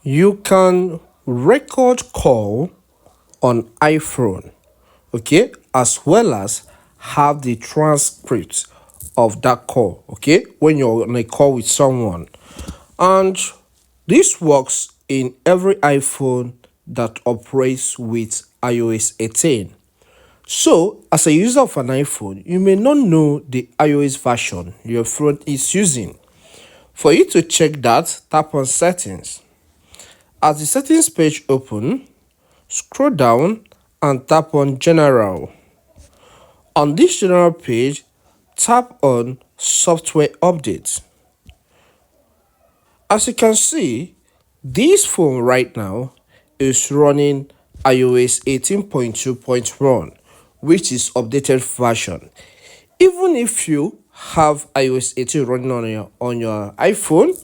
You can record call on iPhone, okay, as well as have the transcript of that call, okay, when you're on a call with someone. And this works in every iPhone that operates with iOS 18. So, as a user of an iPhone, you may not know the iOS version your phone is using. For you to check that, tap on Settings. As the settings page opens, scroll down and tap on General. On this general page, tap on Software Updates. As you can see, this phone right now is running iOS 18.2.1, which is updated version. Even if you have iOS 18 running on your iPhone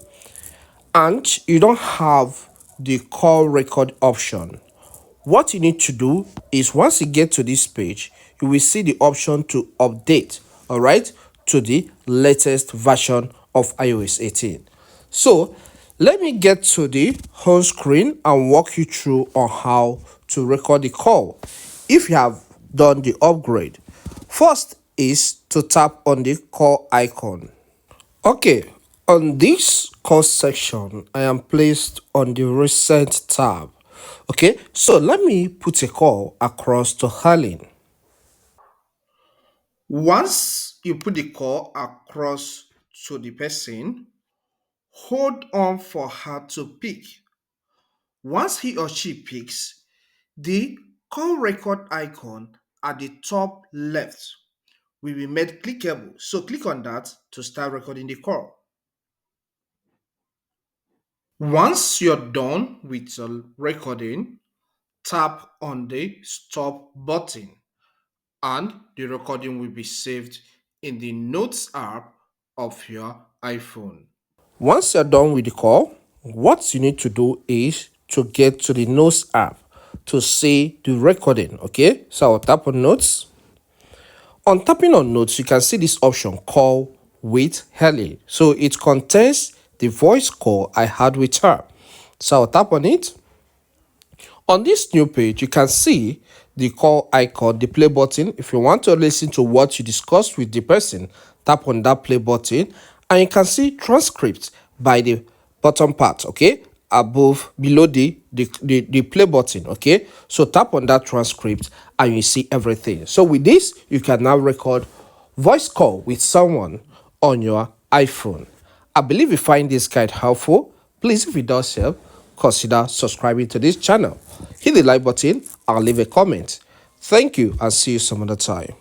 and you don't have the call record option, what you need to do is once you get to this page, you will see the option to update, all right, to the latest version of iOS 18. So let me get to the home screen and walk you through on how to record the call if you have done the upgrade. First is to tap on the call icon. Okay, on this course section, I am placed on the recent tab. Okay, so let me put a call across to Harlin. Once you put the call across to the person, hold on for her to pick. Once he or she picks, the call record icon at the top left will be made clickable. So click on that to start recording the call. Once you're done with your recording, tap on the stop button and the recording will be saved in the Notes app of your iPhone. Once you're done with the call, what you need to do is to get to the Notes app to see the recording, okay? So I'll tap on Notes. On tapping on Notes, you can see this option called with Helly. So it contains the voice call I had with her. So I'll tap on it. On this new page, you can see the call icon, the play button. If you want to listen to what you discussed with the person, tap on that play button and you can see transcript by the bottom part, okay, below the play button, okay. So tap on that transcript and you see everything. So with this, you can now record voice call with someone on your iPhone. I believe you find this guide helpful. Please, if it does help, consider subscribing to this channel. Hit the like button and leave a comment. Thank you and see you some other time.